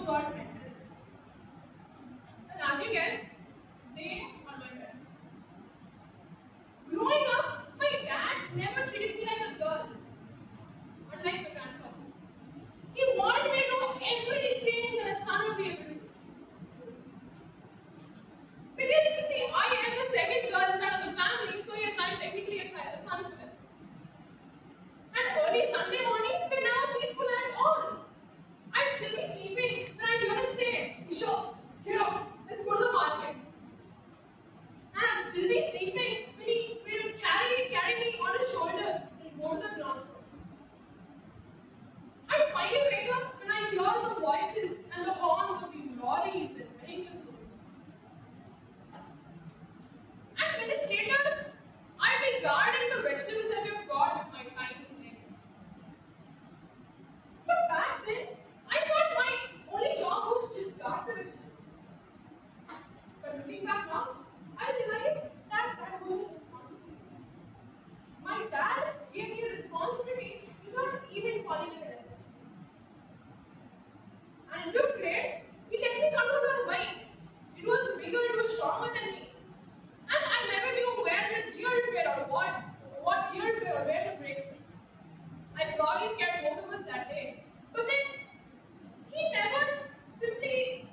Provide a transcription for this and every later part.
about mental illness. And as you guessed, they are my parents. Growing up, my dad never treated me like a girl, unlike my grandfather. He wanted me to do everything that a son would be able to do. Because you see, I am the second girl child of the family, so yes, I'm technically a son to them. And early Sunday mornings were now peaceful and all. I'd still be sleeping when I'd hear him say, Isha, get up, let's go to the market. And I'd still be sleeping when he would carry me on his shoulders and go to the ground floor. I'd finally wake up when I hear the voices and the horns of these lorries and vehicles going. And minutes later, I'd be guarding the vegetables that we've got with my tiny legs. But back then, I thought my only job was to just guard the vegetables. But looking back now, I realized that that wasn't responsibility. My dad gave me a responsibility without even calling it a lesson. And in fifth grade, he let me control the bike. It was bigger, it was stronger than me. And I never knew where the gears were or what gears were or where the brakes were. I probably scared both of us that day. But then he never simply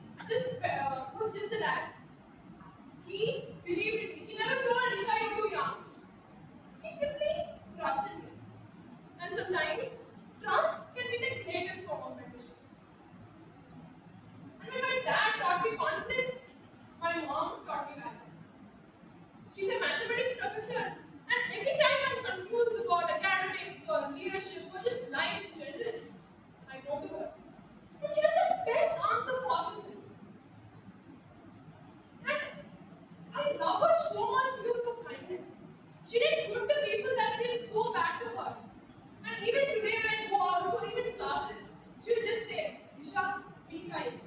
was just a dad. He believed in me. He never told Nisha you're too young. He simply trusted me. And sometimes trust can be the greatest form of mentorship. And when my dad taught me confidence, my mom taught me values. She's a mathematics professor, and every time I'm confused about academics or leadership or just life in general, I go to her. And she has the best answer possible. And I love her so much because of her kindness. She did good to people that feel so bad to her. And even today when I go out or even classes, she would just say, Isha, be kind.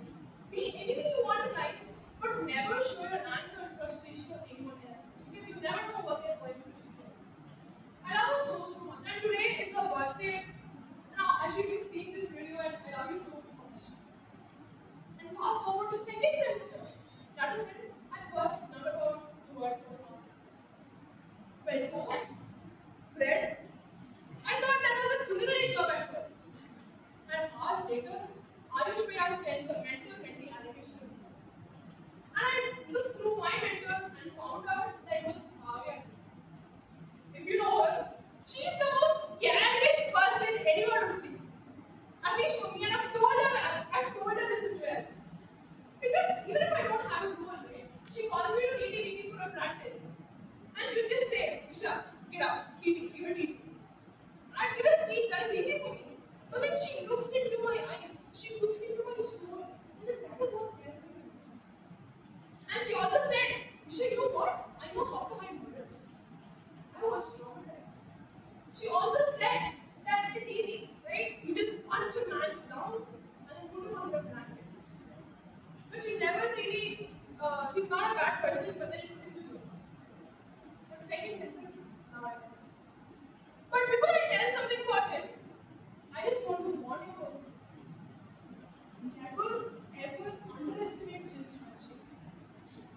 Be anything you want in life, but never show your anger or frustration on anyone else. Because you never know what they're going through, she says. I love her so much. And today is her birthday. Now I should be seeing this video and I love you so much. And fast forward to second semester. That is when I first learned about the word osmosis. Toast, bread. I thought that was a culinary club at first. And hours later, Ayush Bhaiya sent the mentor-mentee allocation to me. And I looked through my mentor and found out that it was Bhavya. If you know her, she's the most scariest person anyone will see. At least for me, and I've told her this as well. Because even if I don't have a rule, right, she calls me to TTVP for a practice. And she'll just say, Isha, get up, TT, give a TT. I'd give a speech that is easy for me. But then she looks into my eyes, she looks into my soul, and then that is what scares me the most. And she also said, Isha, you know what? I know how to hide mirrors. I was traumatized. She also said that it's easy, right? You just punch a man's lungs and then put him under a blanket. But she never really, she's not a bad person, but then it's a joke. The second method, but before I tell something about him, I just want to warn you about something. Never ever underestimate his handshake.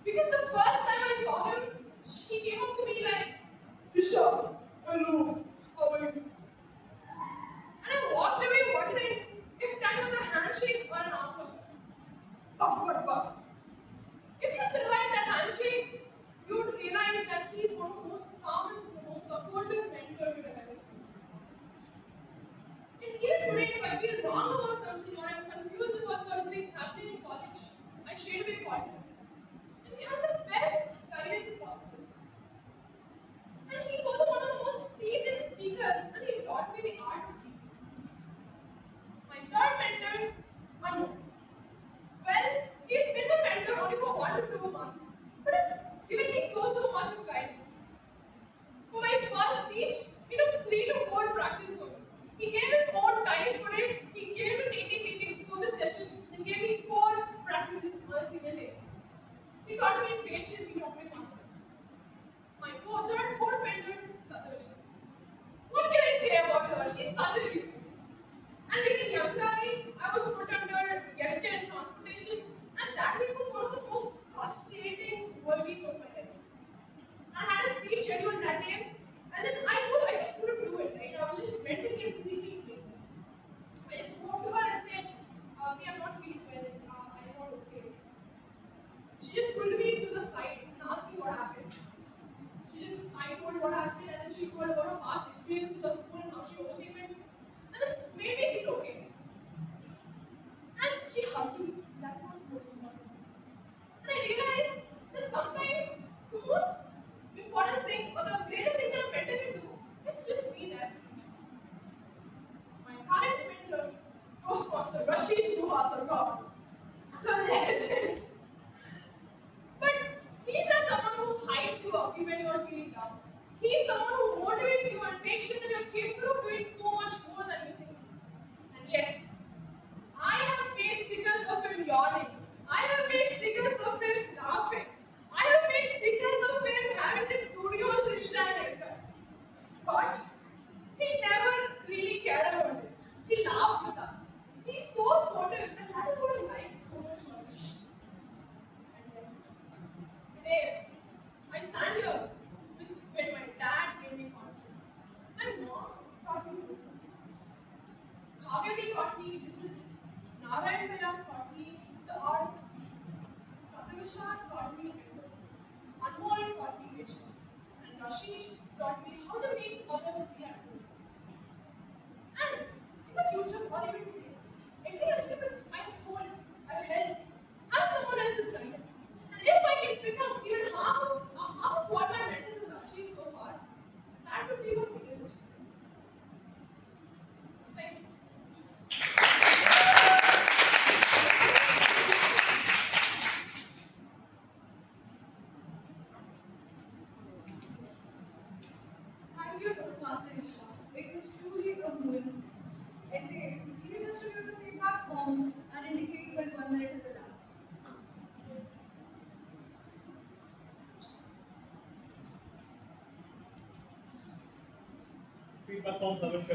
Because the first time I saw him, he came up to me like, Rishabh, hello, how are you? And I walked away wondering if that was a handshake or an arm hug. But if you survive that handshake, you would realize that he is one of the most calmest, the most supportive mentor you've ever seen. And even today, if I feel wrong about something or I'm confused about certain things happening in college, I straight away call her. And she has the best guidance possible. And he's also one of the most seasoned speakers, and he taught me the art of speaking. My third mentor, Manu. Well, he's been my mentor only for 1 to 2 months, but has given me so much of guidance. For my first speech, he took 3 to 4 practice for me. He gave his own time for it. He came to TTPP before the session and gave me 4 practices on a single day. most important things. And I realized that sometimes the most important thing or the greatest thing that a mentor can do is just be there. My current mentor, Toastmaster Rashish Duhasar, God, the legend. But he's not someone who hypes you up even when you're feeling down. He's someone who motivates you and makes sure that you're capable of doing so much more than you think. And yes, I have made stickers of him yawning. I have made stickers of him laughing. I have made stickers of him having the studio Shinshan haircut. But he never really cared about it. He laughed with us. He's so sportive, and that is what I like so much about him. And yes, today I stand here with when my dad gave me confidence. My mom taught me discipline. Kavyati taught me discipline. Narayan Mela taught me the art of speaking. Satyavishar taught me empathy. Anmol taught me patience. And Rashish taught me how to make others feel at home. And in the future, or even today, every achievement I have told, I've held, has someone else's guidance. And if I can pick up even half of what my mentors have achieved so far, that would be my biggest achievement. Thank you. Thank you, Toastmaster Isha. It was truly a moving speech. I say, please distribute the feedback forms and indicate when 1 minute has elapsed. Feedback forms are